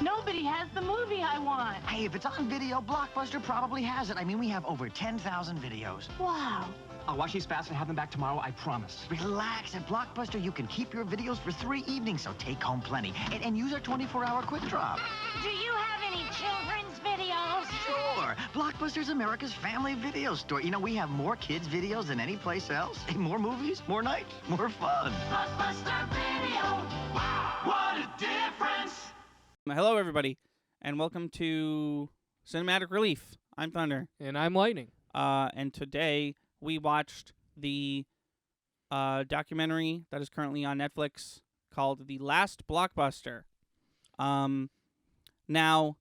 Nobody has the movie I want. Hey, if it's on video, Blockbuster probably has it. I mean, we have over 10,000 videos. Wow. I'll watch these fast and have them back tomorrow, I promise. Relax. At Blockbuster, you can keep your videos for 3 evenings, so take home plenty. And use our 24-hour quick drop. Do you have any children's videos? Sure. Blockbuster's America's family video store. You know, we have more kids' videos than any place else. More movies, more nights, more fun. Blockbuster Video. Wow, what a difference! Hello, everybody, and welcome to Cinematic Relief. I'm Thunder. And I'm Lightning. And today we watched the documentary that is currently on Netflix called The Last Blockbuster. Now,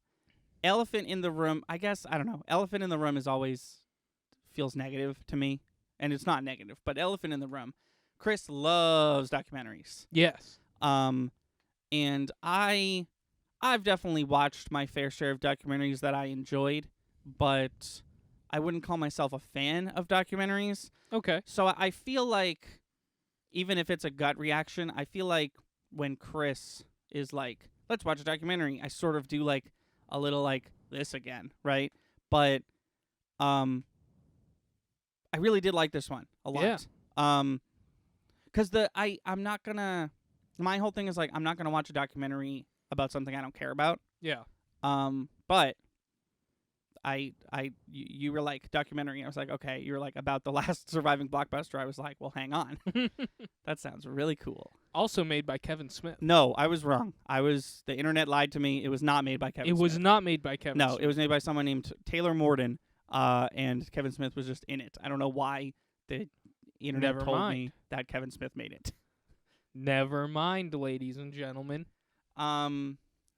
elephant in the room, I guess, I don't know. Elephant in the room is always feels negative to me, and it's not negative, but elephant in the room. Chris loves documentaries. Yes. And I've definitely watched my fair share of documentaries that I enjoyed, but I wouldn't call myself a fan of documentaries. Okay. So I feel like, even if it's a gut reaction, I feel like when Chris is like, let's watch a documentary, I sort of do like a little like this again, right? But I really did like this one a lot. Yeah. Because I'm not gonna, my whole thing is like, I'm not gonna watch a documentary about something I don't care about. Yeah. But you were like documentary. I was like, okay. You were like about the last surviving Blockbuster. I was like, well, hang on. That sounds really cool. Also made by Kevin Smith. No, I was wrong. The internet lied to me. It was not made by Kevin Smith. It was not made by Kevin Smith. No, it was made by someone named Taylor Morden. And Kevin Smith was just in it. I don't know why the internet told me that Kevin Smith made it. Never mind, ladies and gentlemen.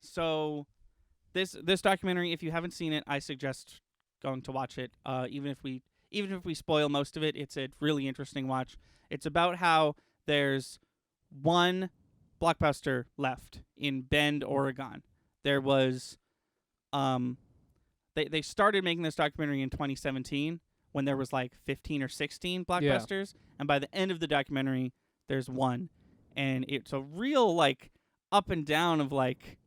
So this documentary, if you haven't seen it, I suggest going to watch it. Even if we spoil most of it, it's a really interesting watch. It's about how there's one Blockbuster left in Bend, Oregon. There was they started making this documentary in 2017 when there was like 15 or 16 Blockbusters, and by the end of the documentary there's one. And it's a real like up and down of like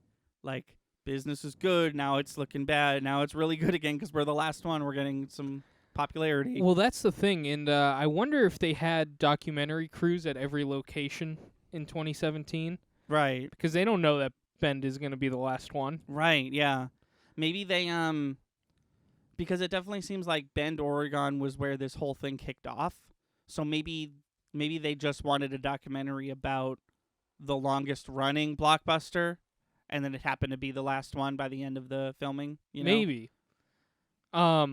business is good, now it's looking bad, now it's really good again because we're the last one, we're getting some popularity. Well, that's the thing, and I wonder if they had documentary crews at every location in 2017. Right. Because they don't know that Bend is going to be the last one. Right, yeah. Maybe they, because it definitely seems like Bend, Oregon was where this whole thing kicked off. So maybe they just wanted a documentary about the longest running Blockbuster, and then it happened to be the last one by the end of the filming. You know? Maybe. What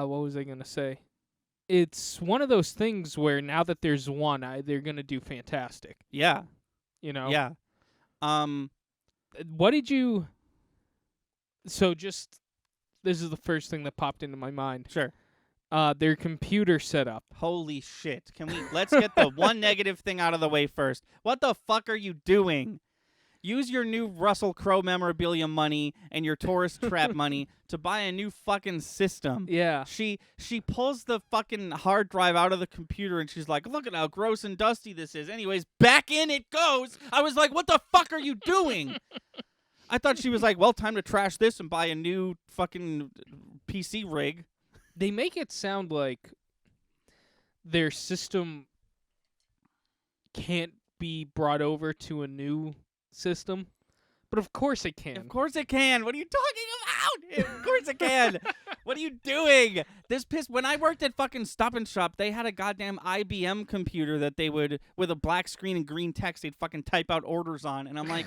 was I gonna say? It's one of those things where now that there's one, they're gonna do fantastic. Yeah. You know. Yeah. What did you? So just this is the first thing that popped into my mind. Sure. Their computer setup. Holy shit. Let's get the one negative thing out of the way first. What the fuck are you doing? Use your new Russell Crowe memorabilia money and your tourist trap money to buy a new fucking system. Yeah. She pulls the fucking hard drive out of the computer and she's like, look at how gross and dusty this is. Anyways, back in it goes. I was like, what the fuck are you doing? I thought she was like, well, time to trash this and buy a new fucking PC rig. They make it sound like their system can't be brought over to a new system, but of course it can. Of course it can. What are you talking about? Of course it can. What are you doing? When I worked at fucking Stop and Shop, they had a goddamn IBM computer that they would, with a black screen and green text, they'd fucking type out orders on. And I'm like,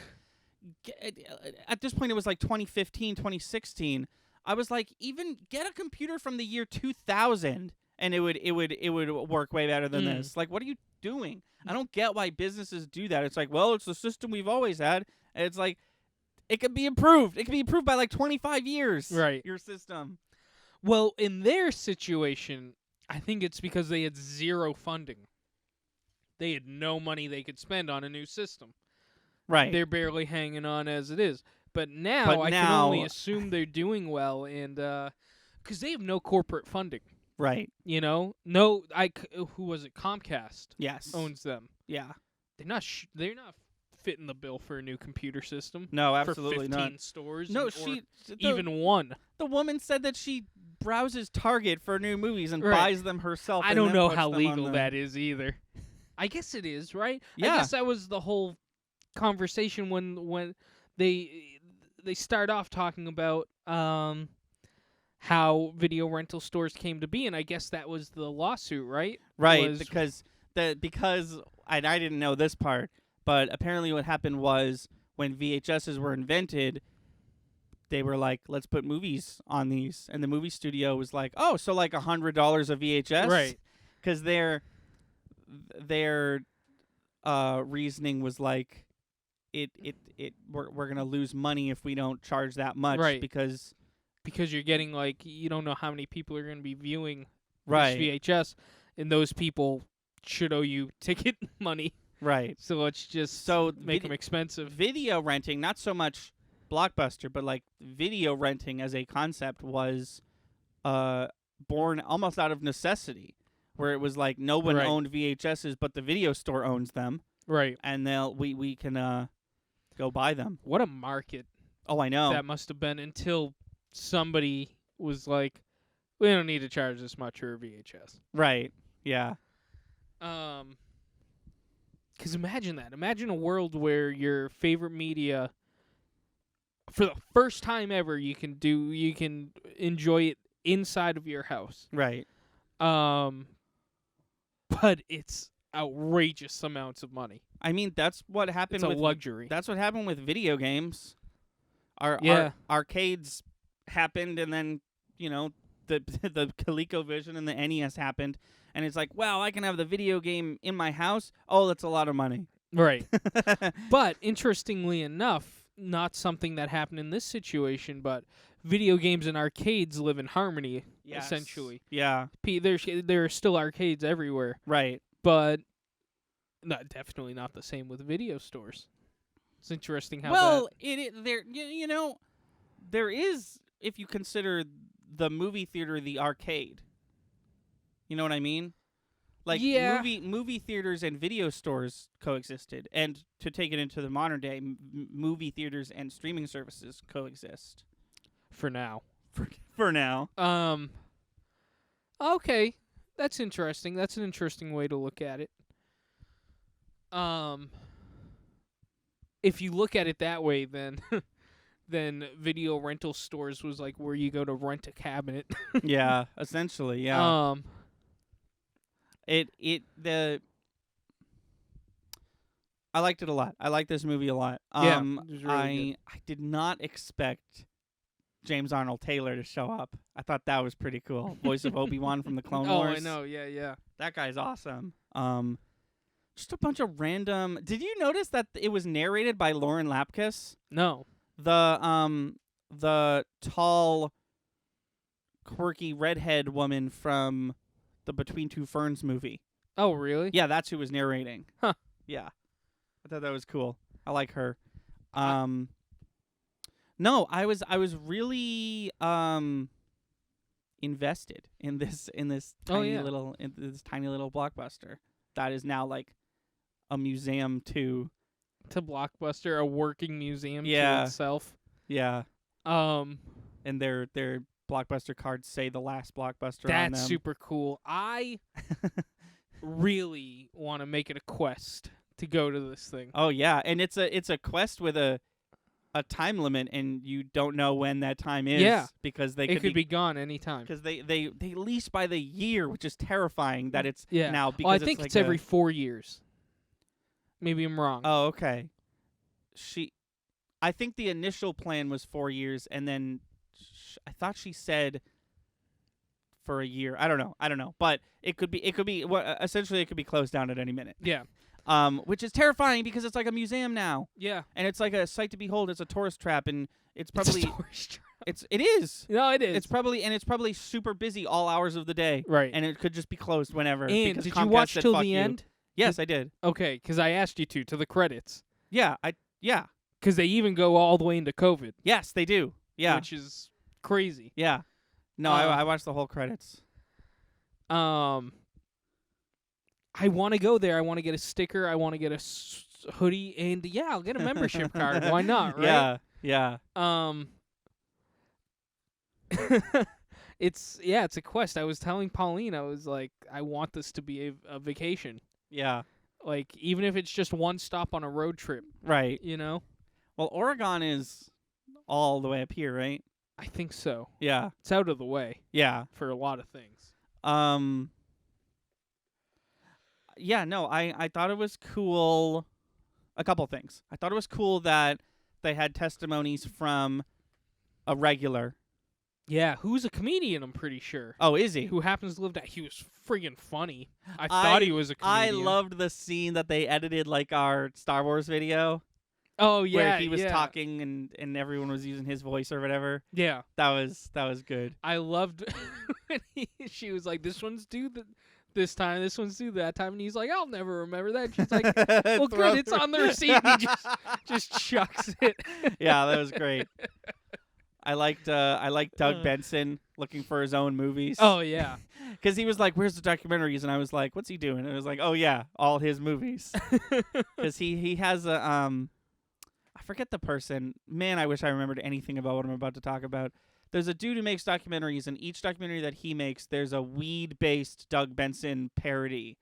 at this point it was like 2015, 2016. I was like, even get a computer from the year 2000 and it would work way better than this. Like, what are you doing? I don't get why businesses do that. It's like, well, it's the system we've always had. And it's like, it could be improved. It could be improved by like 25 years. Right. Your system. Well, in their situation, I think it's because they had zero funding. They had no money they could spend on a new system. Right. They're barely hanging on as it is. But now I can only assume they're doing well, and because they have no corporate funding. Right. You know, no. Who was it? Comcast. Yes. Owns them. Yeah. They're not fitting the bill for a new computer system. No, for absolutely 15 not. stores. No, or the, even one. The woman said that she browses Target for new movies and Right. buys them herself. I and don't then know puts how them legal on that is either. I guess it is, right? Yeah. I guess that was the whole conversation when they start off talking about how video rental stores came to be, and I guess that was the lawsuit, right? Right, Was- because I didn't know this part, but apparently what happened was when VHSs were invented, they were like, let's put movies on these, and the movie studio was like, oh, so like $100 a VHS, Right. Because their reasoning was like, we're gonna lose money if we don't charge that much, Right. because you're getting like you don't know how many people are going to be viewing right, this VHS, and those people should owe you ticket money. right. So let's just So make them expensive. Video renting, not so much Blockbuster, but like video renting as a concept was born almost out of necessity, where it was like no one Right. owned VHSs, but the video store owns them, Right. and we can go buy them. What a market Oh, I know. that must have been until somebody was like, we don't need to charge this much for a VHS. Right. Yeah. Because imagine that. Imagine a world where your favorite media, for the first time ever, you can enjoy it inside of your house. Right. But it's outrageous amounts of money. I mean, that's what happened It's a with luxury. That's what happened with video games. Our arcades happened, and then the ColecoVision and the NES happened, and it's like, wow, I can have the video game in my house. Oh, that's a lot of money. Right. But interestingly enough, not something that happened in this situation, but video games and arcades live in harmony, Yes. essentially. Yeah. There are still arcades everywhere, Right. but definitely not the same with video stores. It's interesting how Well, there is, if you consider the movie theater the arcade. You know what I mean? Like Yeah. movie theaters and video stores coexisted, and to take it into the modern day, movie theaters and streaming services coexist for now. for now. Okay, that's interesting. That's an interesting way to look at it. If you look at it that way, then then video rental stores was like where you go to rent a cabinet. Yeah, essentially, yeah. I liked it a lot. I liked this movie a lot. Yeah, it was really I did not expect James Arnold Taylor to show up. I thought that was pretty cool. Voice of Obi-Wan from the Clone Oh, Wars. I know. Yeah. That guy's awesome. Just a bunch of random. Did you notice that it was narrated by Lauren Lapkus? No. The tall, quirky redhead woman from the Between Two Ferns movie. Oh, really? Yeah, that's who was narrating. Huh. Yeah. I thought that was cool. I like her. No, I was really invested in this tiny little Blockbuster that is now like a museum to Blockbuster, a working museum Yeah. to itself. yeah, Um, and their Blockbuster cards say the last Blockbuster on them. that's super cool. I really want to make it a quest to go to this thing. Oh yeah, and it's a quest with a time limit, and you don't know when that time is. Yeah. Because they It could be gone anytime. because they lease by the year, which is terrifying that it's Yeah. now. Because Well, I think like it's every 4 years. Maybe I'm wrong. Oh, okay. I think the initial plan was 4 years, and then I thought she said for a year. I don't know, but it could be. Well, essentially, it could be closed down at any minute. Yeah. Which is terrifying because it's like a museum now, Yeah. and it's like a sight to behold. It's a tourist trap, and it's probably It's it is. No, it is. It's probably super busy all hours of the day, right. and it could just be closed whenever. And because did Comcast you watch said, till "Fuck the you." end? Yes, I did. Okay, because I asked you to the credits. Yeah, Because they even go all the way into COVID. Yes, they do. Yeah, Which is crazy. yeah. No, I watched the whole credits. I want to go there. I want to get a sticker. I want to get a hoodie, and yeah, I'll get a membership card. Why not, right? Yeah. It's a quest. I was telling Pauline, I was like, I want this to be a vacation. Yeah. Like, even if it's just one stop on a road trip, Right. you know? Well, Oregon is all the way up here, right? I think so. Yeah. It's out of the way Yeah. for a lot of things. Yeah, no, I thought it was cool. A couple things. I thought it was cool that they had testimonies from a regular. Yeah, who's a comedian, I'm pretty sure. Oh, is he? Who happens to live down. He was friggin' funny. I thought he was a comedian. I loved the scene that they edited like our Star Wars video. Oh, yeah. Where he was talking and everyone was using his voice or whatever. Yeah. That was good. I loved when she was like, this one's due this time, this one's due that time, and he's like, I'll never remember that. She's like, well, good, it's on the receipt. And he just chucks it. Yeah, that was great. I liked Doug Benson looking for his own movies. Oh, yeah. Because he was like, where's the documentaries? And I was like, what's he doing? And I was like, oh, yeah, all his movies. Because he has a, I forget the person. Man, I wish I remembered anything about what I'm about to talk about. There's a dude who makes documentaries, and each documentary that he makes, there's a weed-based Doug Benson parody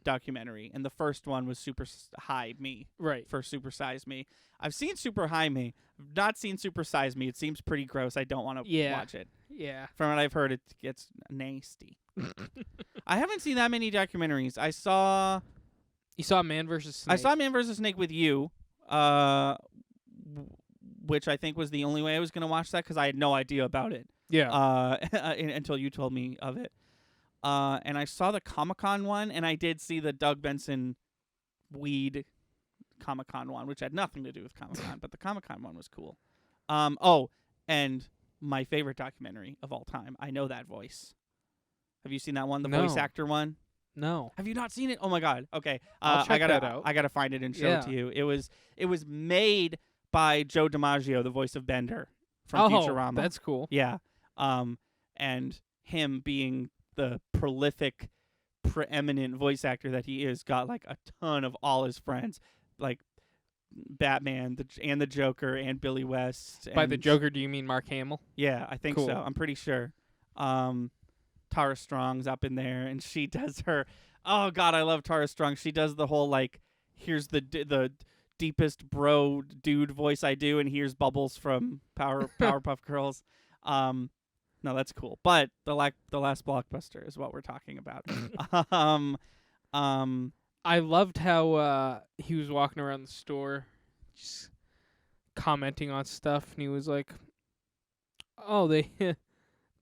documentary. And the first one was Super High Me. Right. For Super Size Me. I've seen Super High Me. I've not seen Super Size Me. It seems pretty gross. I don't want to watch it. Yeah. From what I've heard, it gets nasty. I haven't seen that many documentaries. You saw Man vs. Snake. I saw Man vs. Snake with you, which I think was the only way I was going to watch that because I had no idea about it. Yeah. Until you told me of it. And I saw the Comic-Con one, and I did see the Doug Benson weed Comic-Con one, which had nothing to do with Comic-Con, but the Comic-Con one was cool. And my favorite documentary of all time, I Know That Voice. Have you seen that one, the voice actor one? No. Have you not seen it? Oh my God. Okay. I'll check that out. I gotta find it and show it to you. It was made by Joe DiMaggio, the voice of Bender from Futurama. That's cool. Yeah. And him being the prolific, preeminent voice actor that he is, got like a ton of all his friends, like Batman and the Joker and Billy West. By the Joker, do you mean Mark Hamill? Yeah, I think Cool. so. I'm pretty sure. Tara Strong's up in there, and she does her. Oh God, I love Tara Strong. She does the whole like, here's the deepest bro dude voice I do, and here's Bubbles from Powerpuff Girls. No, that's cool. But the last Blockbuster is what we're talking about. I loved how he was walking around the store, just commenting on stuff, and he was like, "Oh, they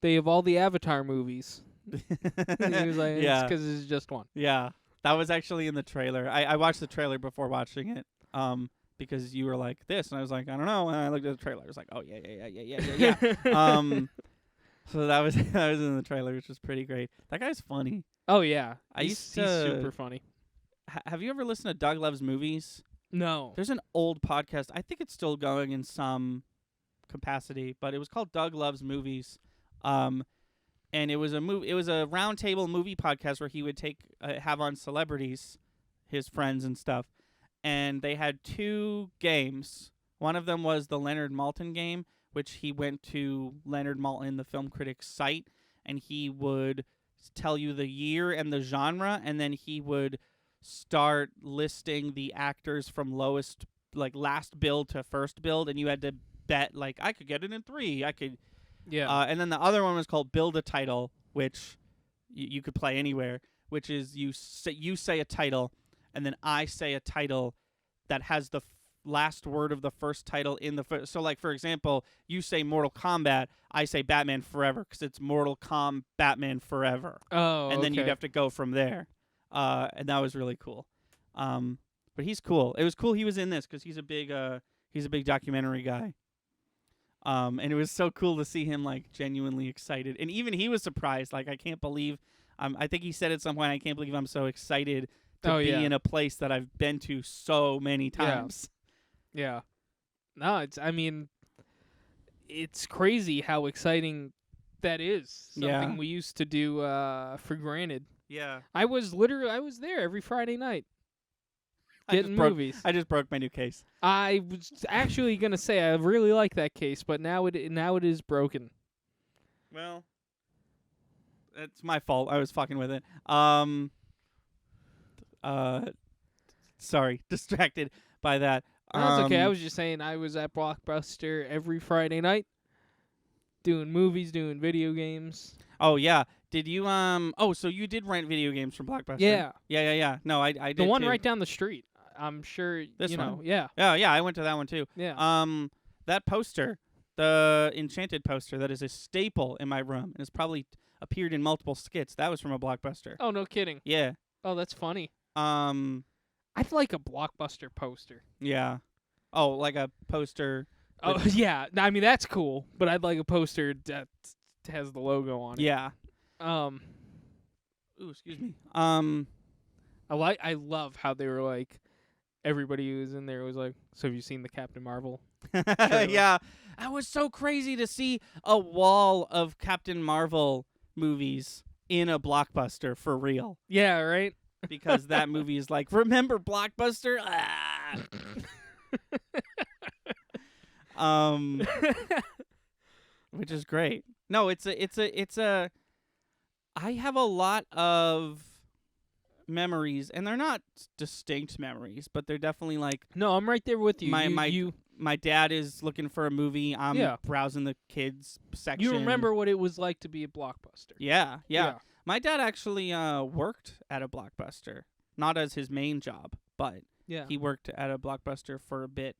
have all the Avatar movies." And he was like, "It's because it's just one." Yeah, that was actually in the trailer. I watched the trailer before watching it. Because you were like this, and I was like, I don't know. And I looked at the trailer. I was like, oh yeah. So that was in the trailer, which was pretty great. That guy's funny. Oh yeah, He's super funny. Have you ever listened to Doug Loves Movies? No. There's an old podcast. I think it's still going in some capacity, but it was called Doug Loves Movies. And it was a roundtable movie podcast where he would have on celebrities, his friends and stuff. And they had two games. One of them was the Leonard Maltin game, which he went to Leonard Maltin, the film critic's site, and he would tell you the year and the genre, and then he would start listing the actors from last build to first build, and you had to bet, like, I could get it in 3. I could. Yeah. And then the other one was called Build a Title, which you could play anywhere, which is you say a title, and then I say a title that has the last word of the first title in the first. So, like, for example, you say Mortal Kombat, I say Batman Forever, because it's Mortal Kombat Batman Forever. Oh, and then you'd have to go from there. And that was really cool. But he's cool. It was cool he was in this, because he's a big documentary guy. And it was so cool to see him, like, genuinely excited. And even he was surprised. Like, I can't believe, I think he said at some point, I can't believe I'm so excited to be in a place that I've been to so many times. Yeah. No, it's crazy how exciting that is. Something we used to do for granted. Yeah. I was there every Friday night. getting movies. I just broke my new case. I was actually gonna say I really like that case, but now it is broken. Well, it's my fault. I was fucking with it. Sorry, distracted by that. That's okay. I was just saying I was at Blockbuster every Friday night, doing movies, doing video games. Oh yeah. Did you Oh, so you did rent video games from Blockbuster? Yeah. Yeah. No, I did. The one too. right down the street. I'm sure This you know. one? Yeah. Oh yeah, I went to that one too. Yeah. That poster, the Enchanted poster, that is a staple in my room, and has probably appeared in multiple skits. That was from a Blockbuster. Oh, no kidding. Yeah. Oh, that's funny. I'd I'd like a Blockbuster poster. Yeah. Oh, like a poster. Oh, yeah. I mean, that's cool, but I'd like a poster that has the logo on it. Yeah. Ooh, excuse me. I love how they were like, everybody who was in there was like, so have you seen the Captain Marvel? Yeah. That was so crazy to see a wall of Captain Marvel movies in a Blockbuster for real. Yeah, right? Because that movie is like, remember Blockbuster? Which is great. No, it's a I have a lot of memories, and they're not distinct memories, but they're definitely like No, I'm right there with you. my dad is looking for a movie. I'm Yeah. browsing the kids section. You remember what it was like to be a Blockbuster. Yeah. My dad actually worked at a Blockbuster, not as his main job, but Yeah. he worked at a Blockbuster for a bit.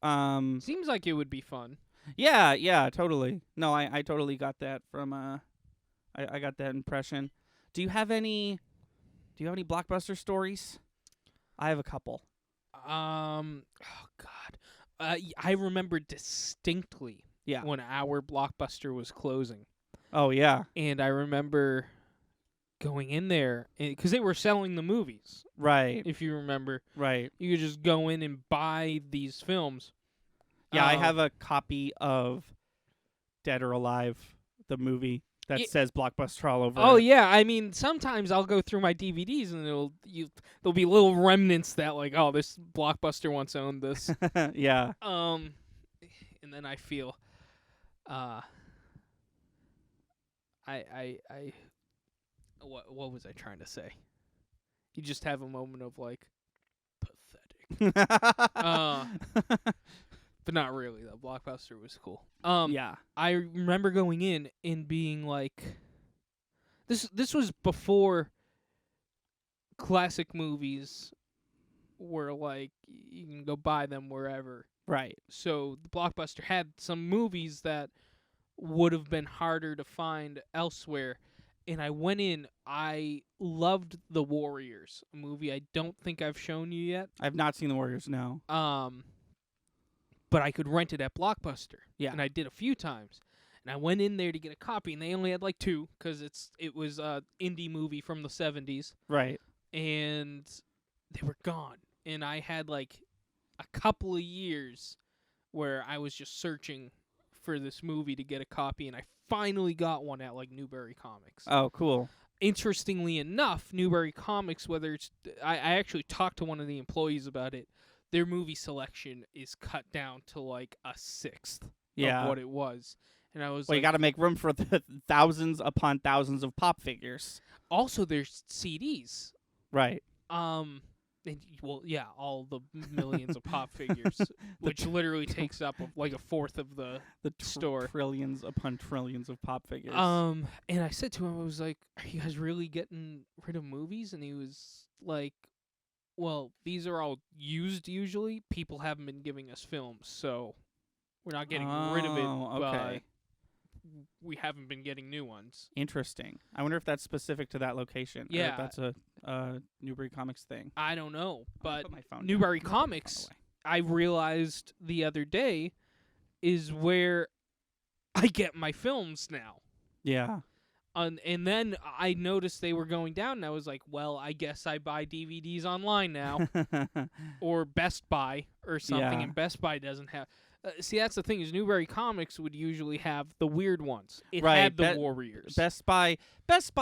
Seems like it would be fun. Yeah, totally. No, I totally got that from I got that impression. Do you have any Blockbuster stories? I have a couple. Oh God, I remember distinctly Yeah. when our Blockbuster was closing, Oh yeah. and I remember going in there because they were selling the movies. Right. If you remember, Right. you could just go in and buy these films. Yeah, I have a copy of Dead or Alive, the movie that Ye- says Blockbuster all over Oh it. yeah, I mean sometimes I'll go through my DVDs and there'll be little remnants that like, oh, this Blockbuster once owned this. Yeah. And then I feel what was I trying to say? You just have a moment of like pathetic. But not really. The Blockbuster was cool. Yeah. I remember going in and being like, this was before classic movies were like you can go buy them wherever. Right. So the Blockbuster had some movies that would have been harder to find elsewhere. And I went in, I loved The Warriors, a movie I don't think I've shown you yet. I've not seen The Warriors, no. But I could rent it at Blockbuster. Yeah. And I did a few times. And I went in there to get a copy, and they only had like two, because it was a indie movie from the 70s. Right. And they were gone. And I had like a couple of years where I was just searching for this movie to get a copy, and I finally got one at like Newbury Comics. Oh, cool. Interestingly enough, Newbury Comics, whether it's I actually talked to one of the employees about it. Their movie selection is cut down to like a sixth of what it was. And I was Well, like, you got to make room for the thousands upon thousands of pop figures. also there's CDs. Right. And, well, yeah, all the millions of pop figures, which literally takes up like a fourth of the store. Trillions upon trillions of pop figures. And I said to him, I was like, "Are you guys really getting rid of movies?" And he was like, "Well, these are all used usually. People haven't been giving us films, so we're not getting rid of it. Okay. We haven't been getting new ones." Interesting. I wonder if that's specific to that location. Or Yeah. if that's a Newbury Comics thing. I don't know, I'm gonna but put my phone down. Newbury I'm gonna put my phone Comics, away. I realized the other day, is where I get my films now. Yeah. And then I noticed they were going down, and I was like, well, I guess I buy DVDs online now, or Best Buy or something, Yeah. and Best Buy doesn't have... see, that's the thing, is Newbury Comics would usually have the weird ones. It Right, had the Warriors. Best Buy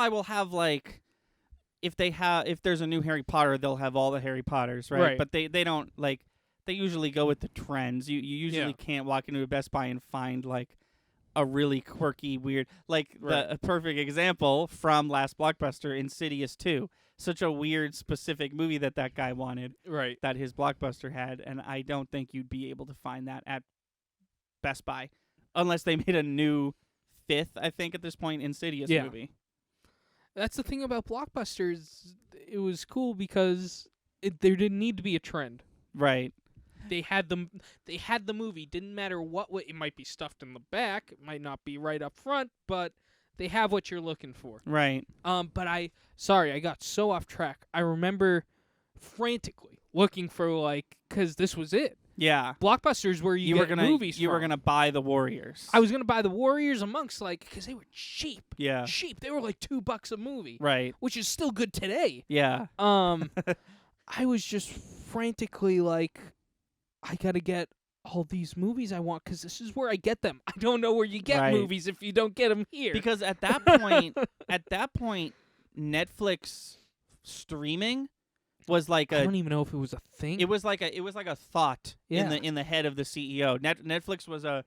will have like if there's a new Harry Potter, they'll have all the Harry Potters, right? Right. But they don't like they usually go with the trends. You usually can't walk into a Best Buy and find like a really quirky, weird a perfect example from last Blockbuster, Insidious 2. Such a weird, specific movie that guy wanted, Right. that his Blockbuster had, and I don't think you'd be able to find that at Best Buy unless they made a new 5th, I think, at this point, Insidious movie. That's the thing about Blockbusters. It was cool because there didn't need to be a trend. Right. They had the movie. Didn't matter what way. It might be stuffed in the back. It might not be right up front, but they have what you're looking for. Right. But I got so off track. I remember frantically looking for because this was it. Yeah. Blockbusters where you were get gonna movies you from. were gonna buy the Warriors. I was gonna buy the Warriors amongst because they were cheap. Yeah. Cheap. They were like $2 a movie. Right. Which is still good today. Yeah. I was just frantically I gotta get all these movies I want because this is where I get them. I don't know where you get movies if you don't get them here. Because at that point, Netflix streaming was like I don't even know if it was a thing. It was like a thought in the head of the CEO. Netflix was a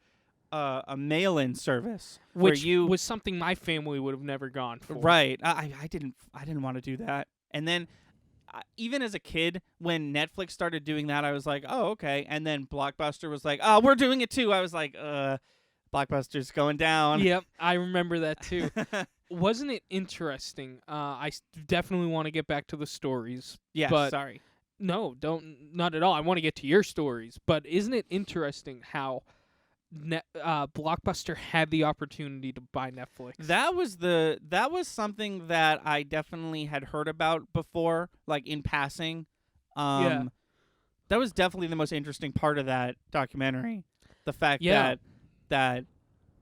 mail-in service which where you was something my family would have never gone for. Right. I didn't want to do that. And then even as a kid, when Netflix started doing that, I was like, oh, okay. And then Blockbuster was like, oh, we're doing it too. I was like, Blockbuster's going down. Yep, I remember that too. Wasn't it interesting? I definitely want to get back to the stories. Yeah, but sorry. No, not at all. I want to get to your stories. But isn't it interesting how Blockbuster had the opportunity to buy Netflix? That was something that I definitely had heard about before, like in passing. That was definitely the most interesting part of that documentary. The fact that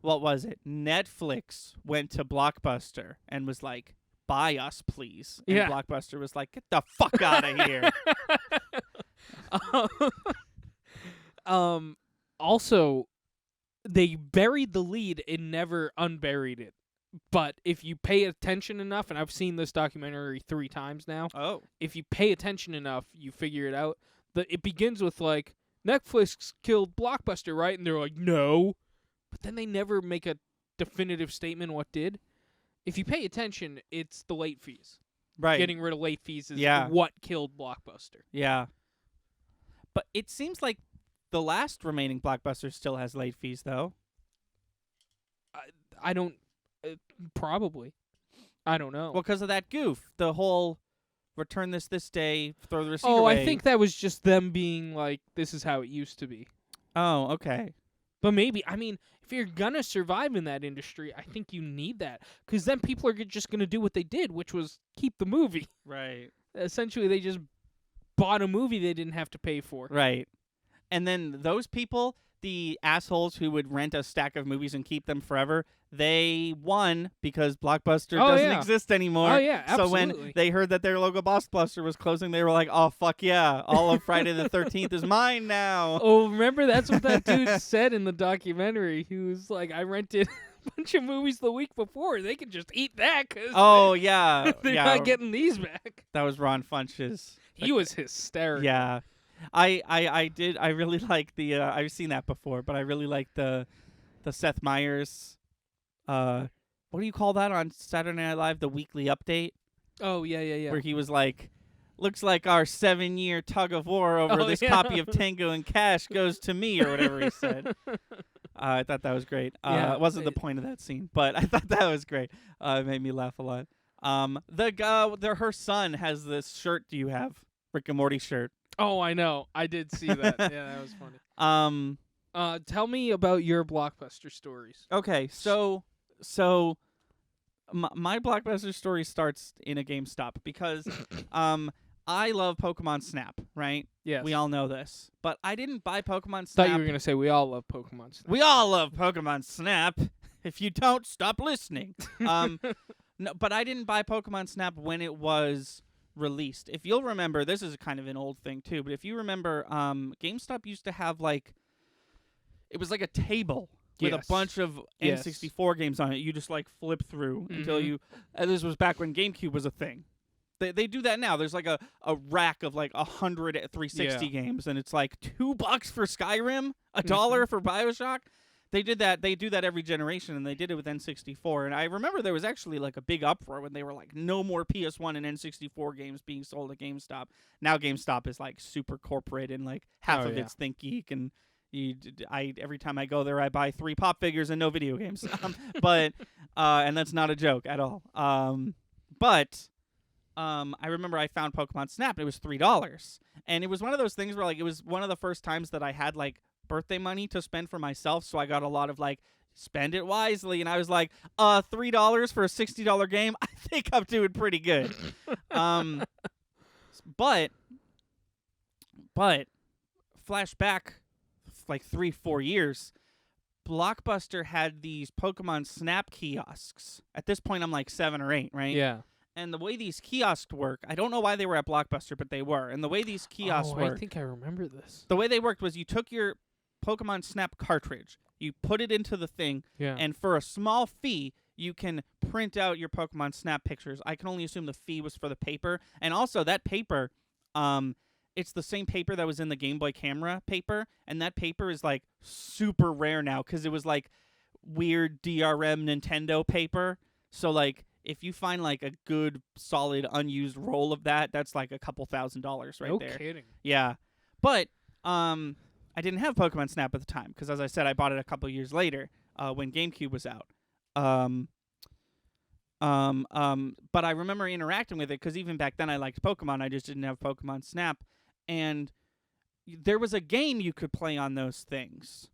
what was it? Netflix went to Blockbuster and was like, "Buy us, please." And Blockbuster was like, "Get the fuck out of here." Also, they buried the lead and never unburied it. But if you pay attention enough, and I've seen this documentary 3 times now. Oh. If you pay attention enough, you figure it out. It begins with Netflix killed Blockbuster, right? And they're like, no. But then they never make a definitive statement what did. If you pay attention, it's the late fees. Right. Getting rid of late fees is what killed Blockbuster. Yeah. But it seems like the last remaining Blockbuster still has late fees, though. I don't... probably. I don't know. Well, because of that goof. The whole return this day, throw the receipt away. Oh, I think that was just them being like, this is how it used to be. Oh, okay. But maybe, if you're going to survive in that industry, I think you need that. Because then people are just going to do what they did, which was keep the movie. Right. Essentially, they just bought a movie they didn't have to pay for. Right. And then those people, the assholes who would rent a stack of movies and keep them forever, they won because Blockbuster doesn't exist anymore. Oh, yeah, absolutely. So when they heard that their local Blockbuster was closing, they were like, oh, fuck yeah, all of Friday the 13th is mine now. Oh, remember? That's what that dude said in the documentary. He was like, I rented a bunch of movies the week before. They can just eat that because they're not getting these back. That was Ron Funch's. He was hysterical. Yeah. I really like the I've seen that before, but I really like the Seth Meyers what do you call that on Saturday Night Live, the weekly update? Oh, yeah. Where he was like, looks like our 7-year tug of war over this copy of Tango and Cash goes to me, or whatever he said. I thought that was great. It wasn't the point of that scene, but I thought that was great. It made me laugh a lot. Her son has this shirt. Do you have Rick and Morty shirt? Oh, I know. I did see that. Yeah, that was funny. Tell me about your Blockbuster stories. Okay, so my Blockbuster story starts in a GameStop because I love Pokemon Snap, right? Yes. We all know this. But I didn't buy Pokemon Snap. Thought you were going to say we all love Pokemon Snap. We all love Pokemon Snap. If you don't, stop listening. No, but I didn't buy Pokemon Snap when it was released. If you'll remember, this is kind of an old thing too, but if you remember, GameStop used to have it was like a table with a bunch of N64 games on it. You just flip through until you. And this was back when GameCube was a thing. They do that now. There's like a rack of like 100 360 games, and it's like $2 for Skyrim, $1 for BioShock. They did that. They do that every generation, and they did it with N64. And I remember there was actually like a big uproar when they were like, no more PS1 and N64 games being sold at GameStop. Now GameStop is like super corporate, and like half of it's ThinkGeek, and every time I go there, I buy 3 pop figures and no video games. And that's not a joke at all. I remember I found Pokemon Snap, and it was $3. And it was one of those things where, like, it was one of the first times that I had, like, birthday money to spend for myself, so I got a lot of, like, spend it wisely. And I was like, $3 for a $60 game? I think I'm doing pretty good. But flashback, like, 3-4 years, Blockbuster had these Pokemon Snap kiosks. At this point, I'm, like, 7 or 8, right? Yeah. And the way these kiosks work, I don't know why they were at Blockbuster, but they were. And the way these kiosks work, I think I remember this. the way they worked was you took your Pokemon Snap cartridge, you put it into the thing, and for a small fee, you can print out your Pokemon Snap pictures. I can only assume the fee was for the paper. And also, that paper, it's the same paper that was in the Game Boy camera paper, and that paper is, like, super rare now because it was, like, weird DRM Nintendo paper. So, like, if you find, like, a good, solid, unused roll of that, that's, like, a couple $1,000s right there. No kidding. Yeah. But I didn't have Pokemon Snap at the time because, as I said, I bought it a couple years later when GameCube was out. But I remember interacting with it because even back then I liked Pokemon. I just didn't have Pokemon Snap. And there was a game you could play on those things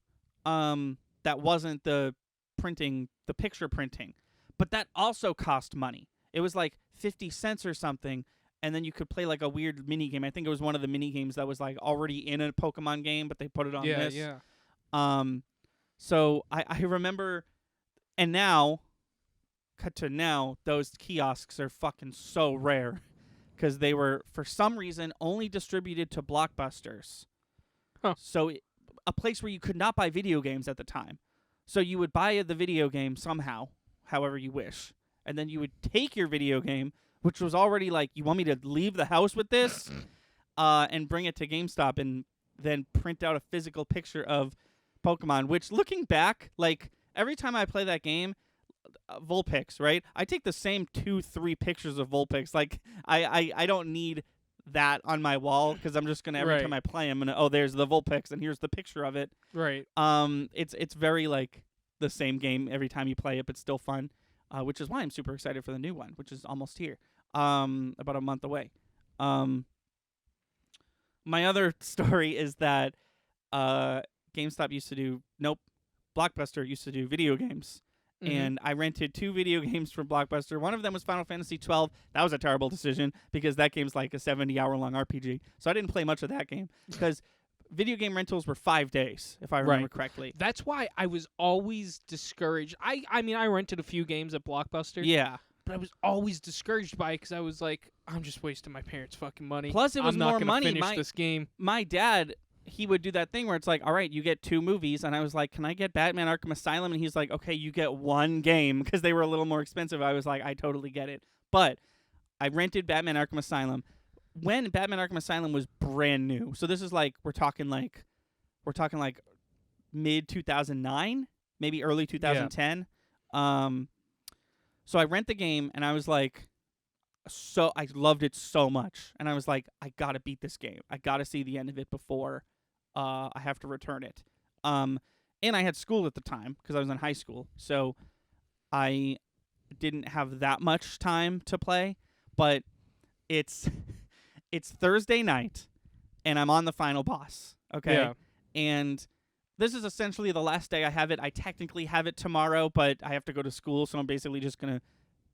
that wasn't the picture printing. But that also cost money. It was like 50 cents or something, and then you could play like a weird mini game. I think it was one of the mini games that was like already in a Pokemon game, but they put it on this. Yeah. So I remember, and now, cut to now, those kiosks are fucking so rare because they were, for some reason, only distributed to Blockbusters. Huh. So a place where you could not buy video games at the time. So you would buy the video game somehow, however you wish, and then you would take your video game, which was already like, you want me to leave the house with this, and bring it to GameStop and then print out a physical picture of Pokemon, which, looking back, like, every time I play that game, Vulpix, right? I take the same 2-3 pictures of Vulpix. Like, I don't need that on my wall because I'm just going to, every time I play, I'm going to, there's the Vulpix, and here's the picture of it. Right. It's very, like, the same game every time you play it, but still fun, which is why I'm super excited for the new one, which is almost here, about a month away. My other story is that GameStop used to do, Blockbuster used to do video games, and I rented 2 video games from Blockbuster. One of them was Final Fantasy 12. That was a terrible decision because that game's like a 70-hour-long RPG, so I didn't play much of that game because video game rentals were 5 days, if I remember correctly. That's why I was always discouraged. I mean, I rented a few games at Blockbuster. Yeah. But I was always discouraged by it because I was like, I'm just wasting my parents' fucking money. Plus, it was I'm not more gonna money. Finish this game. My dad, he would do that thing where it's like, all right, you get 2 movies. And I was like, can I get Batman Arkham Asylum? And he's like, okay, you get 1 game because they were a little more expensive. I was like, I totally get it. But I rented Batman Arkham Asylum when Batman Arkham Asylum was brand new. So this is like, we're talking like mid 2009, maybe early 2010. Yeah. So I rent the game and I was like, I loved it so much. And I was like, I got to beat this game. I got to see the end of it before I have to return it. And I had school at the time because I was in high school. So I didn't have that much time to play, but it's Thursday night and I'm on the final boss. Okay. Yeah. And this is essentially the last day I have it. I technically have it tomorrow, but I have to go to school, so I'm basically just going to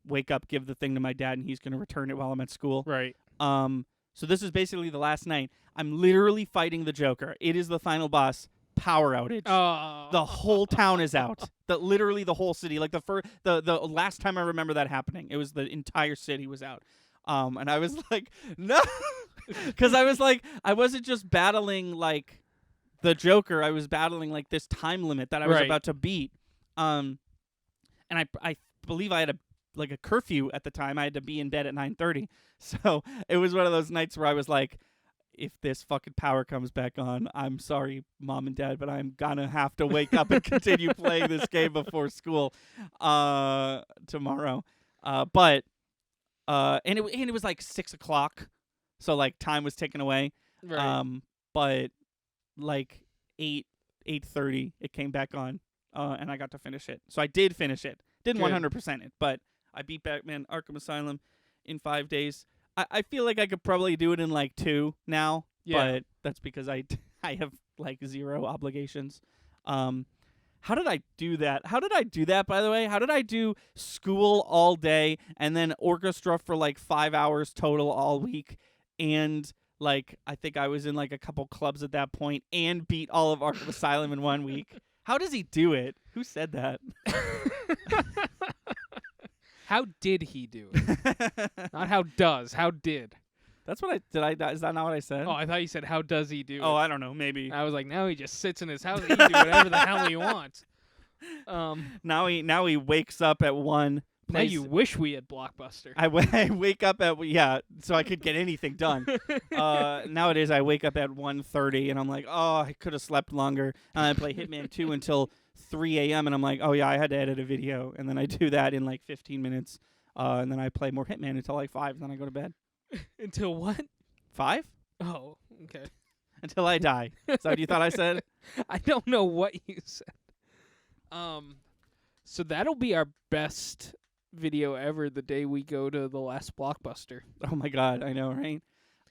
wake up, give the thing to my dad, and he's going to return it while I'm at school. Right. So this is basically the last night. I'm literally fighting the Joker. It is the final boss. Power outage. Oh. The whole town is out. Literally the whole city. Like the last time I remember that happening, it was the entire city was out. And I was like, no, because I was like, I wasn't just battling like the Joker, I was battling like this time limit that I was about to beat. And I believe I had to like a curfew at the time. I had to be in bed at 9:30. So it was one of those nights where I was like, if this fucking power comes back on, I'm sorry, Mom and Dad, but I'm gonna have to wake up and continue playing this game before school tomorrow. And it was like 6 o'clock, so like time was taken away. Right. But like 8:30, it came back on, and I got to finish it. So I did finish it. Didn't Good. 100% it, but I beat Batman Arkham Asylum in 5 days. I feel like I could probably do it in like 2 now, but that's because I have like 0 obligations. How did I do that? By the way? How did I do school all day and then orchestra for like 5 hours total all week, and like I think I was in like a couple clubs at that point, and beat all of Arkham Asylum in 1 week? How does he do it? Who said that? How did he do it? Not how does. How did. That's what is that not what I said? Oh, I thought you said how does he do it. I don't know, maybe. I was like, now he just sits in his house and he can do whatever the hell he wants. Now he wakes up at 1. Now you wish we had Blockbuster. I wake up at so I could get anything done. Nowadays I wake up at 1:30 and I'm like, oh, I could have slept longer. And I play Hitman 2 until 3 a.m. and I'm like, oh yeah, I had to edit a video, and then I do that in like 15 minutes, and then I play more Hitman until like 5, and then I go to bed. Until what? 5? Oh, okay. Until I die. Is that what you thought I said? I don't know what you said. So that'll be our best video ever the day we go to the last Blockbuster. Oh my god, I know, right?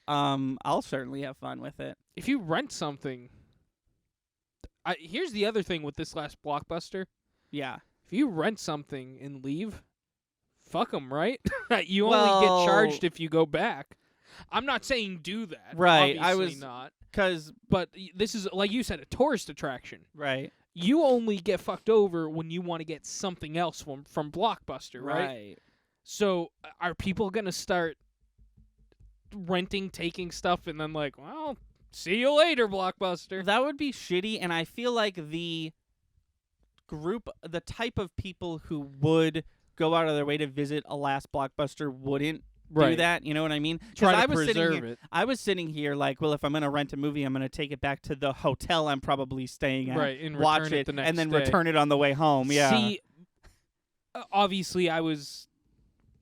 I'll certainly have fun with it. If you rent something, here's the other thing with this last Blockbuster. Yeah. If you rent something and leave, fuck them, right? You only get charged if you go back. I'm not saying do that. Right. Obviously not. But this is, like you said, a tourist attraction. Right. You only get fucked over when you want to get something else from Blockbuster, right? So are people going to start renting, taking stuff, and then like, well, see you later, Blockbuster? That would be shitty, and I feel like the type of people who would go out of their way to visit a last Blockbuster wouldn't do that. You know what I mean? Try to preserve it. I was sitting here like, well, if I'm going to rent a movie, I'm going to take it back to the hotel I'm probably staying at, right, and watch return it the next and then day. return it on the way home. Yeah. See, obviously I was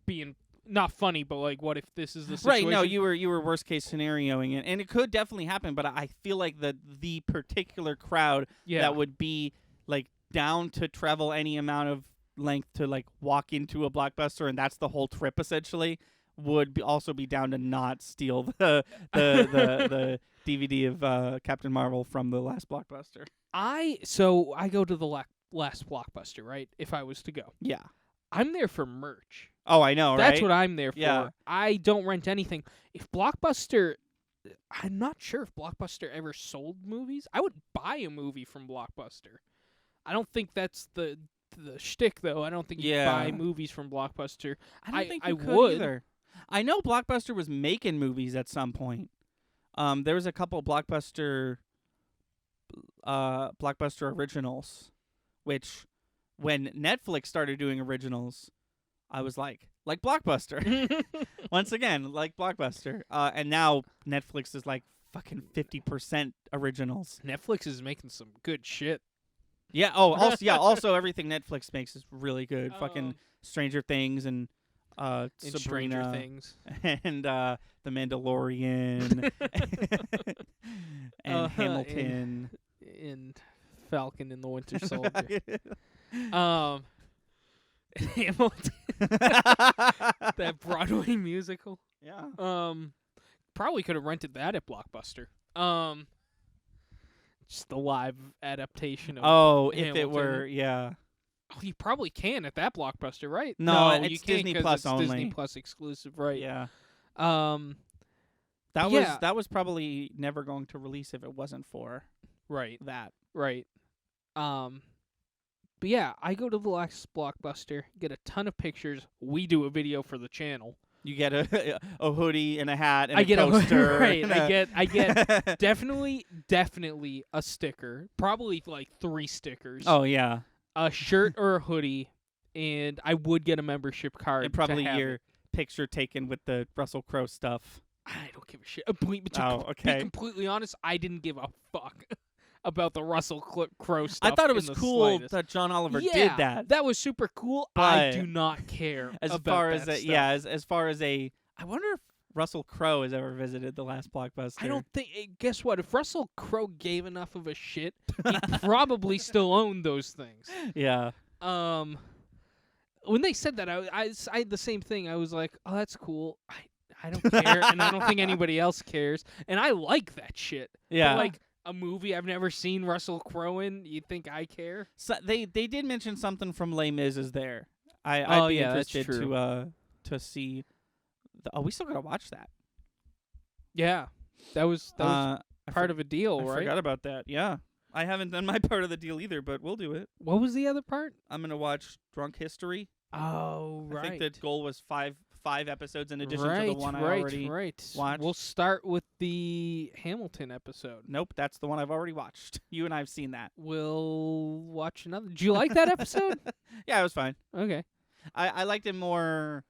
being not funny, but like, what if this is the situation? Right, no, you were worst case scenarioing it, and it could definitely happen, but I feel like the particular crowd that would be like down to travel any amount of length to like walk into a Blockbuster, and that's the whole trip essentially, would also be down to not steal the DVD of Captain Marvel from the last Blockbuster. So I go to the last Blockbuster, right? If I was to go. Yeah. I'm there for merch. Oh, I know, right? That's what I'm there for. Yeah. I don't rent anything. If Blockbuster, I'm not sure if Blockbuster ever sold movies. I would buy a movie from Blockbuster. I don't think that's the shtick, though. I don't think you buy movies from Blockbuster. I don't think you could would either. I know Blockbuster was making movies at some point. There was a couple Blockbuster originals, which when Netflix started doing originals, I was like Blockbuster. Once again, like Blockbuster. And now Netflix is like fucking 50% originals. Netflix is making some good shit. Yeah. Oh, also everything Netflix makes is really good. Fucking Stranger Things and Sabrina, Stranger Things, and The Mandalorian, and Hamilton, and Falcon and the Winter Soldier. Hamilton, that Broadway musical. Yeah. Probably could have rented that at Blockbuster. Just the live adaptation of if Hamilton. it were, yeah. Oh, you probably can at that Blockbuster, right? No, you it's can't Disney 'cause Plus it's only. Disney Plus exclusive, right? Yeah. Yeah. That was probably never going to release if it wasn't for Right. that. Right. But yeah, I go to the last Blockbuster, get a ton of pictures. We do a video for the channel. You get a hoodie and a hat and I a get poster. Right. I get definitely a sticker. Probably like 3 stickers. Oh yeah. A shirt or a hoodie, and I would get a membership card. And probably to have your it. picture taken with the Russell Crowe stuff. I don't give a shit. Okay. Be completely honest, I didn't give a fuck about the Russell Crowe stuff. I thought it was in the cool slightest. that John Oliver Yeah, did that. That was super cool. I But do not care As about far that as stuff. as far as I wonder if Russell Crowe has ever visited the last Blockbuster. I don't think. Guess what? If Russell Crowe gave enough of a shit, he probably still owned those things. Yeah. When they said that, I had the same thing. I was like, oh, that's cool. I don't care, and I don't think anybody else cares. And I like that shit. Yeah. But, like a movie I've never seen Russell Crowe in, you think I care? So they did mention something from Les Mis is there. Oh, I'd be yeah, that's interested true. to see. We still gotta watch that. Yeah, that was I part of a deal, I right? forgot about that. Yeah, I haven't done my part of the deal either, but we'll do it. What was the other part? I'm gonna watch Drunk History. Oh, right. I think the goal was five episodes in addition right, to the one I already watched. We'll start with the Hamilton episode. Nope, that's the one I've already watched. You and I have seen that. We'll watch another. Did you like that episode? Yeah, it was fine. Okay. I liked it more.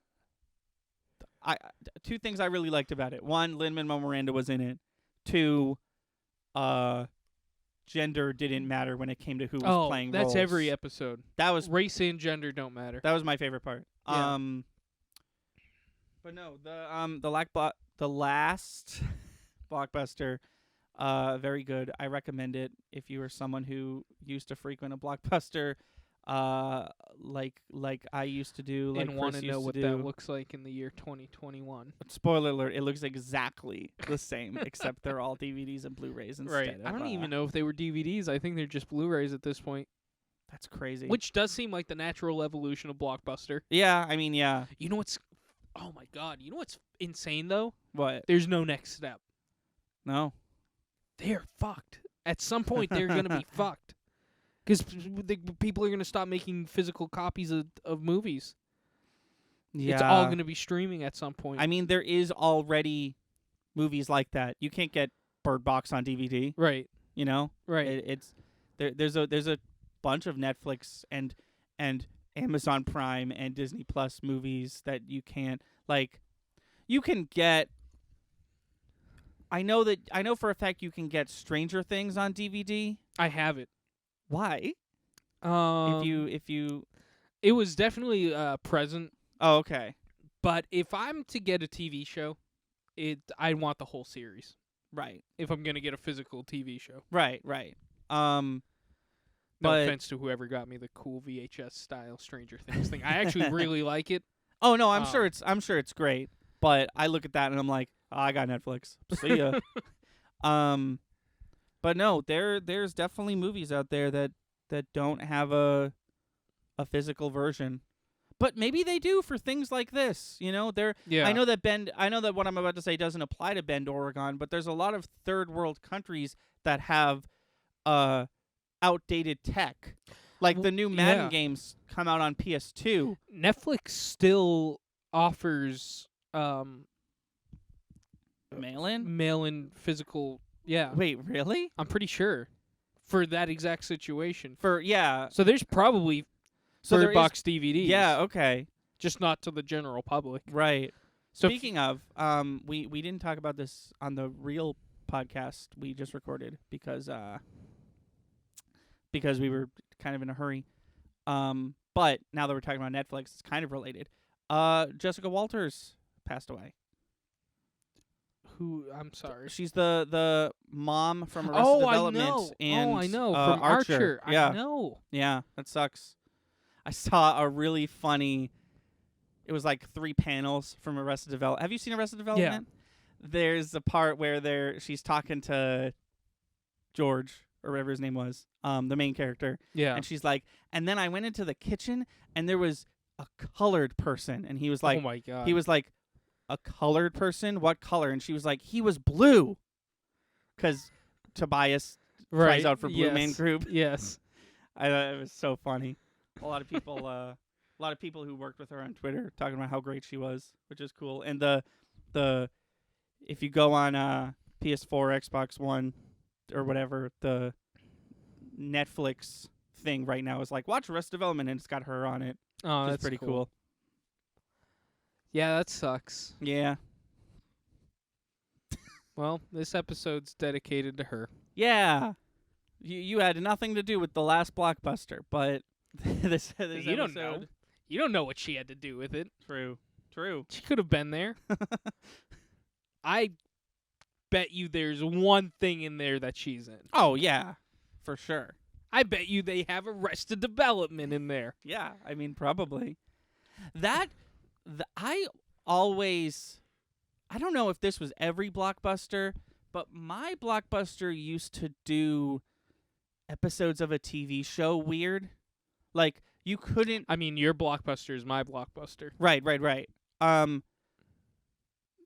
Two things I really liked about it. One, Lin-Manuel Miranda was in it. Two, gender didn't matter when it came to who was playing roles. That's every episode. That was Race and gender don't matter. That was my favorite part. Yeah. But no, the last Blockbuster, very good. I recommend it if you are someone who used to frequent a Blockbuster, like I used to do, like and want Chris to know used what to that do. looks like in the year 2021. Spoiler alert: it looks exactly the same, except they're all DVDs and Blu-rays instead. Right. I don't even know if they were DVDs. I think they're just Blu-rays at this point. That's crazy. Which does seem like the natural evolution of Blockbuster. Yeah, I mean, yeah. You know what's... Oh, my God. You know what's insane, though? What? There's no next step. No. They're fucked. At some point, they're going to be fucked. Because people are going to stop making physical copies of movies. Yeah. It's all going to be streaming at some point. I mean, there is already movies like that. You can't get Bird Box on DVD. Right. You know. Right. There's a bunch of Netflix and Amazon Prime and Disney Plus movies that you can't, like, you can get. I know for a fact you can get Stranger Things on DVD. I have it. Why? If you It was definitely present. Oh, okay. But if I'm to get a TV show, I want the whole series. Right. If I'm going to get a physical TV show. Right. No But- offense to whoever got me the cool VHS style Stranger Things thing. I actually really like it. Oh no, I'm sure it's great. But I look at that and I'm like, oh, I got Netflix. See ya. But no, there's definitely movies out there that don't have a physical version. But maybe they do for things like this. You know, Yeah. I know that what I'm about to say doesn't apply to Bend, Oregon, but there's a lot of third world countries that have outdated tech. Like the new Madden games come out on PS2. Netflix still offers mail-in physical. Yeah. Wait, really? I'm pretty sure for that exact situation. Yeah. So there's probably So there Bird Box DVDs. Yeah, okay. Just not to the general public. Right. So Speaking of, we didn't talk about this on the real podcast we just recorded because we were kind of in a hurry. But now that we're talking about Netflix, it's kind of related. Jessica Walters passed away. Who? I'm sorry. She's the mom from Arrested Development. I know. And, I know. From Archer. Yeah. I know. Yeah, that sucks. I saw a really funny. It was like 3 panels from Arrested Development. Have you seen Arrested Development? Yeah. There's a part where she's talking to George or whatever his name was, the main character. Yeah. And she's like, and then I went into the kitchen and there was a colored person, and he was like, oh my God. He was like, a colored person? What color? And she was like, he was blue, because Tobias tries out for Blue Man Group. Yes. It was so funny. A lot of people who worked with her on Twitter talking about how great she was, which is cool. And the if you go on PS4, Xbox One, or whatever, the Netflix thing right now is like watch Arrested Development, and it's got her on it. Oh, Which that's is pretty cool. Yeah, that sucks. Yeah. Well, this episode's dedicated to her. Yeah. You had nothing to do with the last Blockbuster, but this You don't know. episode- You don't know what she had to do with it. True. She could have been there. I bet you there's one thing in there that she's in. Oh yeah, for sure. I bet you they have Arrested Development in there. Yeah, I mean probably. I don't know if this was every Blockbuster, but my Blockbuster used to do episodes of a TV show weird. Like you couldn't. I mean, your Blockbuster is my Blockbuster. Right.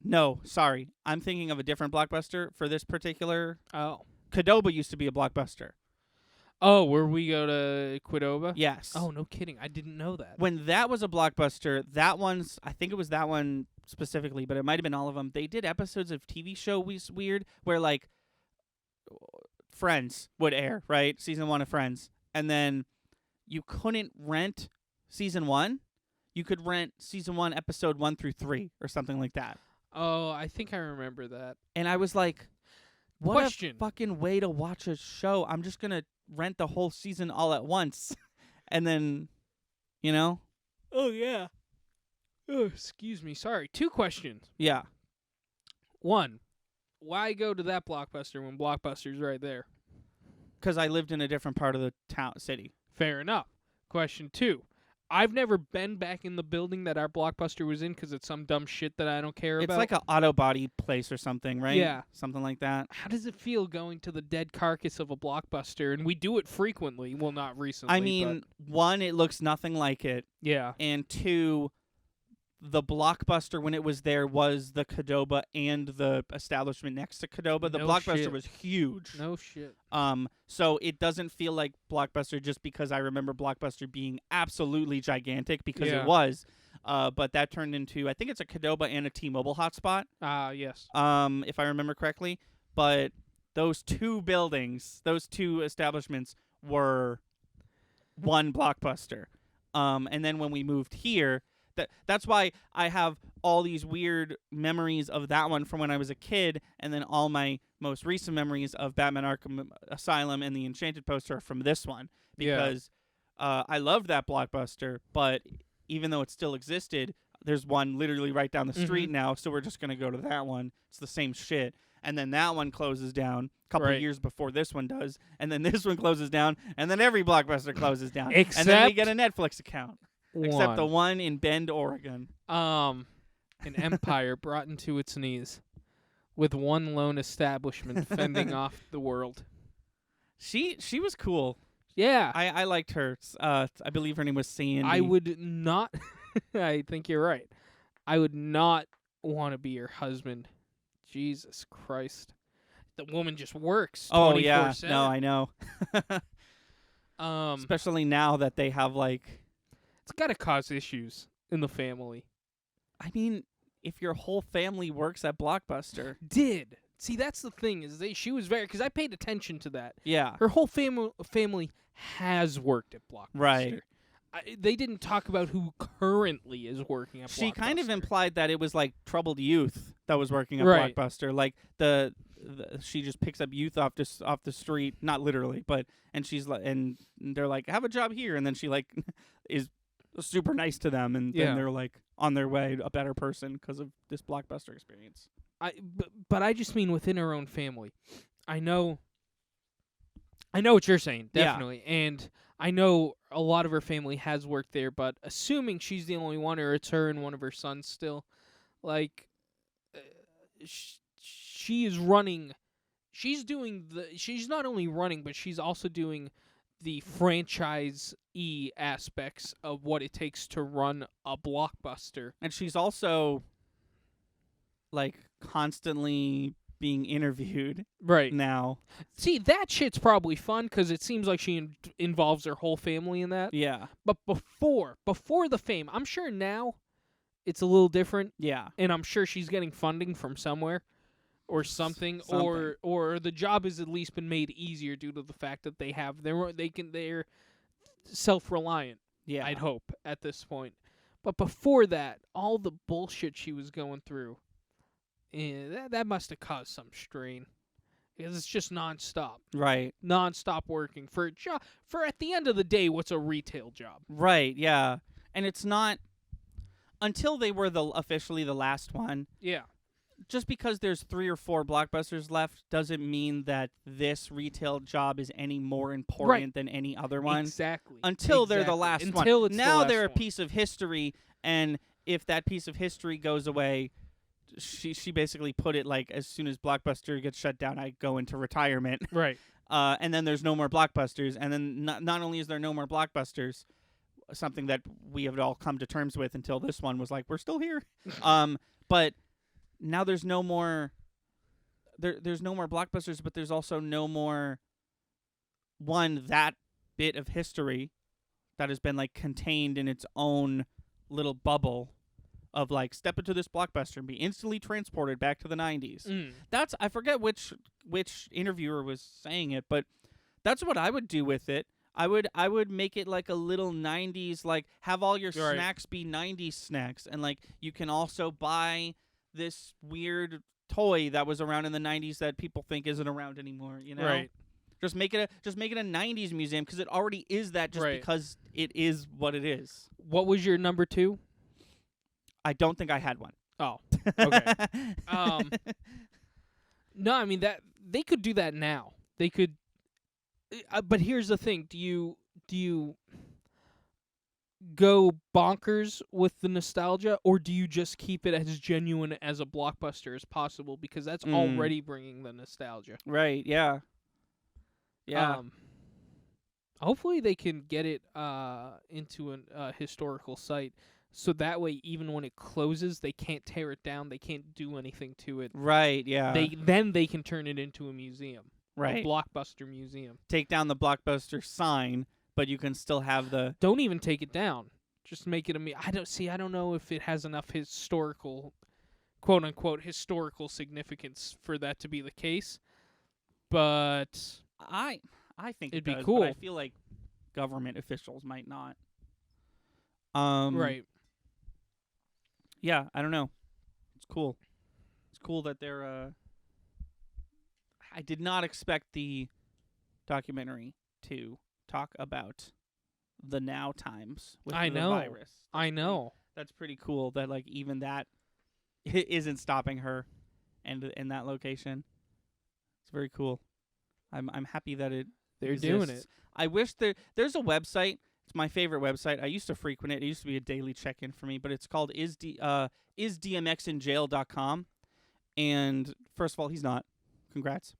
No, sorry. I'm thinking of a different Blockbuster for this particular. Oh. Qdoba used to be a Blockbuster. Oh, where we go to Qdoba? Yes. Oh, no kidding. I didn't know that. When that was a Blockbuster, I think it was that one specifically, but it might have been all of them. They did episodes of TV show weird where like Friends would air, right? Season 1 of Friends. And then you couldn't rent season 1. You could rent season 1, episode 1 through 3 or something like that. Oh, I think I remember that. And I was like, what Question. a fucking way to watch a show. I'm just going to rent the whole season all at once. And then, you know? Oh, yeah. Oh, excuse me. Sorry. 2 questions. Yeah. 1, why go to that Blockbuster when Blockbuster's right there? Because I lived in a different part of the city. Fair enough. Question 2, I've never been back in the building that our Blockbuster was in because it's some dumb shit that I don't care It's about. like an auto body place or something, right? Yeah. Something like that. How does it feel going to the dead carcass of a Blockbuster? And we do it frequently. Well, not recently. I mean, 1, it looks nothing like it. but yeah. And 2, the Blockbuster when it was there was the Qdoba and the establishment next to Qdoba. The No Blockbuster shit. was huge. No shit. So it doesn't feel like Blockbuster just because I remember Blockbuster being absolutely gigantic because Yeah. it was. But that turned into, I think it's a Qdoba and a T-Mobile hotspot. Yes. If I remember correctly. But those 2 buildings, those 2 establishments were one Blockbuster. And then when we moved here, that's why I have all these weird memories of that one from when I was a kid, and then all my most recent memories of Batman Arkham Asylum and the Enchanted poster are from this one. Because I loved that Blockbuster, but even though it still existed, there's one literally right down the street now, so we're just going to go to that one. It's the same shit. And then that one closes down a couple of years before this one does, and then this one closes down, and then every Blockbuster closes down. And then we get a Netflix account. Except the one in Bend, Oregon. An empire brought into its knees with one lone establishment fending off the world. She was cool. Yeah. I liked her. I believe her name was Sandy. I would not. I think you're right. I would not want to be your husband. Jesus Christ. The woman just works 24/7. Oh, yeah. No, I know. Um, Especially now that they have, like... It's got to cause issues in the family. I mean, if your whole family works at Blockbuster... See, that's the thing, is she was very... Because I paid attention to that. Yeah. Her whole family has worked at Blockbuster. Right. They didn't talk about who currently is working at Blockbuster. She kind of implied that it was, like, troubled youth that was working at Right. Blockbuster. Like, she just picks up youth off the street, not literally, but... And she's like... And they're like, have a job here. And then she, like, is... super nice to them, and then they're like on their way a better person because of this Blockbuster experience. But I just mean within her own family. I know what you're saying, definitely, and I know a lot of her family has worked there. But assuming she's the only one, or it's her and one of her sons still, like she is running. She's doing She's not only running, but she's also doing the franchise-y aspects of what it takes to run a Blockbuster. And she's also, like, constantly being interviewed right now. See, that shit's probably fun because it seems like she involves her whole family in that. Yeah. But before the fame, I'm sure now it's a little different. Yeah. And I'm sure she's getting funding from somewhere. Or something, or the job has at least been made easier due to the fact that they're self-reliant. Yeah. I'd hope at this point. But before that, all the bullshit she was going through, that must have caused some strain. Because it's just nonstop. Right. Nonstop working for a job. For at the end of the day, what's a retail job? Right, yeah. And it's not until they were officially the last one. Yeah. Just because there's 3 or 4 Blockbusters left doesn't mean that this retail job is any more important than any other one. Exactly. Until they're the last one. Until it's now the last they're a one. piece of history, and if that piece of history goes away, she basically put it like, as soon as Blockbuster gets shut down, I go into retirement. Right. And then there's no more Blockbusters, and then not only is there no more Blockbusters, something that we have all come to terms with until this one was like, we're still here. But now there's no more. There's no more Blockbusters, but there's also no more. That bit of history that has been like contained in its own little bubble of like, step into this Blockbuster and be instantly transported back to the 90s. That's, I forget which interviewer was saying it, but that's what I would do with it. I would make it like a little 90s, like have all your snacks be 90s snacks, and like you can also buy this weird toy that was around in the 90s that people think isn't around anymore, you know? Right. Just make it a 90s museum, because it already is that, just because it is what it is. What was your number 2? I don't think I had one. Oh, okay. No, I mean that they could do that now. They could, but here's the thing: do you go bonkers with the nostalgia, or do you just keep it as genuine as a Blockbuster as possible? Because that's already bringing the nostalgia. Right? Yeah. Yeah. Hopefully they can get it into a historical site. So that way, even when it closes, they can't tear it down. They can't do anything to it. Right, yeah. They can turn it into a museum. Right. A Blockbuster museum. Take down the Blockbuster sign, but you can still have the... Don't even take it down. Just make it I don't know if it has enough historical, quote-unquote, historical significance for that to be the case. But... I think it'd it be does, cool. But I feel like government officials might not. Right. Yeah, I don't know. It's cool. It's cool that they're I did not expect the documentary to talk about the now times with the virus. I know. That's pretty cool that like even that isn't stopping her and in that location. It's very cool. I'm happy that they're doing it. I wish there's a website. It's my favorite website. I used to frequent it. It used to be a daily check-in for me, but it's called isdmxinjail.com. And first of all, he's not. Congrats.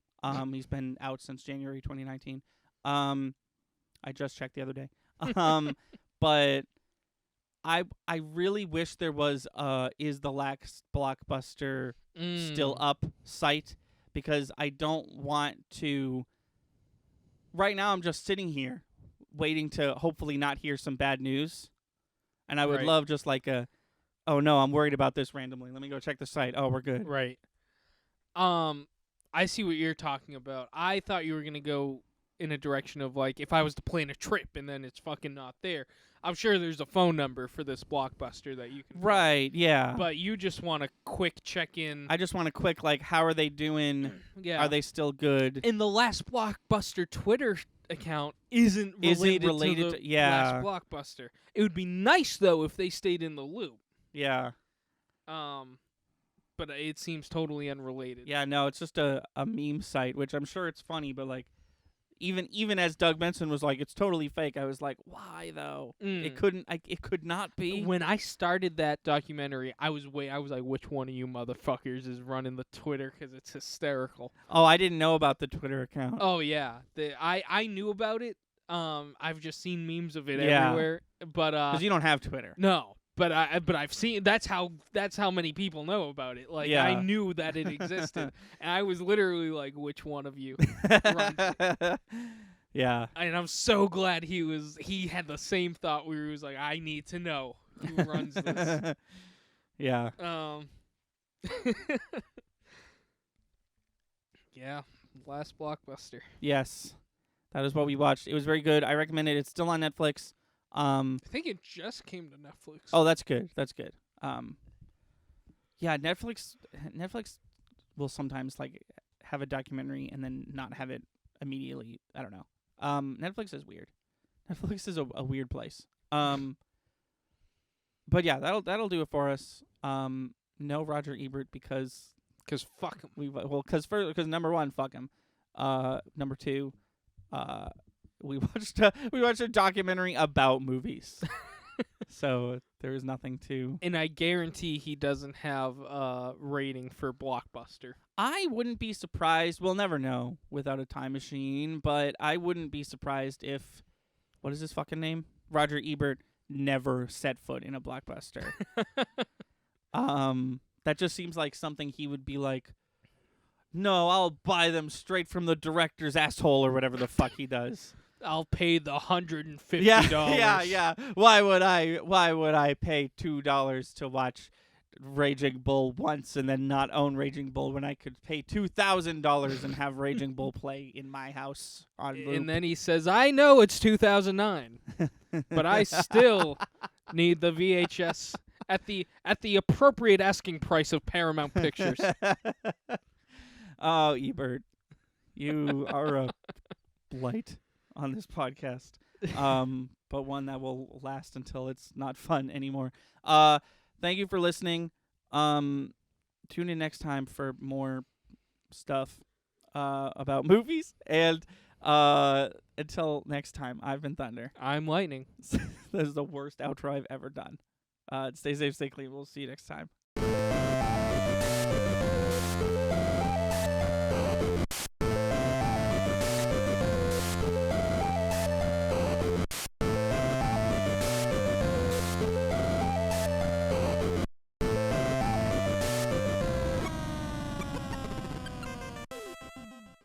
He's been out since January 2019. I just checked the other day. But I really wish there was is the last Blockbuster still up site, because I don't want to. Right now, I'm just sitting here waiting to hopefully not hear some bad news. And I would love just like oh no, I'm worried about this randomly. Let me go check the site. Oh, we're good. Right. I see what you're talking about. I thought you were going to go in a direction of like, if I was to plan a trip and then it's fucking not there. I'm sure there's a phone number for this Blockbuster that you can... Right, yeah. But you just want a quick check-in. I just want a quick, like, how are they doing? Yeah. Are they still good? And the last Blockbuster Twitter account isn't related to the last Blockbuster. It would be nice, though, if they stayed in the loop. Yeah. But it seems totally unrelated. Yeah, no, it's just a meme site, which I'm sure it's funny, but, like, even as Doug Benson was like, it's totally fake, I was like, why though? It could not be. When I started that documentary, I was like, which one of you motherfuckers is running the Twitter? Because it's hysterical. Oh, I didn't know about the Twitter account. Oh yeah, I knew about it. I've just seen memes of it everywhere. But because you don't have Twitter. No. But I've seen that's how many people know about it. Like I knew that it existed, and I was literally like, "Which one of you?" runs it? Yeah. And I'm so glad he had the same thought where he was like, "I need to know who runs this." Yeah. Yeah. Last Blockbuster. Yes. That is what we watched. It was very good. I recommend it. It's still on Netflix. I think it just came to Netflix. Oh, that's good. That's good. Yeah, Netflix will sometimes like have a documentary and then not have it immediately. I don't know. Netflix is weird. Netflix is a weird place. But yeah, that'll do it for us. No Roger Ebert because fuck him. Because number one, fuck him. Number two, we watched a documentary about movies. So there is nothing to. And I guarantee he doesn't have a rating for Blockbuster. I wouldn't be surprised. We'll never know without a time machine, but I wouldn't be surprised if, what is his fucking name? Roger Ebert never set foot in a Blockbuster. That just seems like something he would be like, no, I'll buy them straight from the director's asshole or whatever the fuck he does. I'll pay the $150. Yeah. Why would I pay $2 to watch Raging Bull once and then not own Raging Bull when I could pay $2,000 and have Raging Bull play in my house on loop? And then he says, I know it's 2009, but I still need the VHS at the appropriate asking price of Paramount Pictures. Oh, Ebert, you are a blight on this podcast, but one that will last until it's not fun anymore. Thank you for listening. Tune in next time for more stuff about movies. And until next time, I've been Thunder. I'm Lightning. This is the worst outro I've ever done. Stay safe, stay clean. We'll see you next time.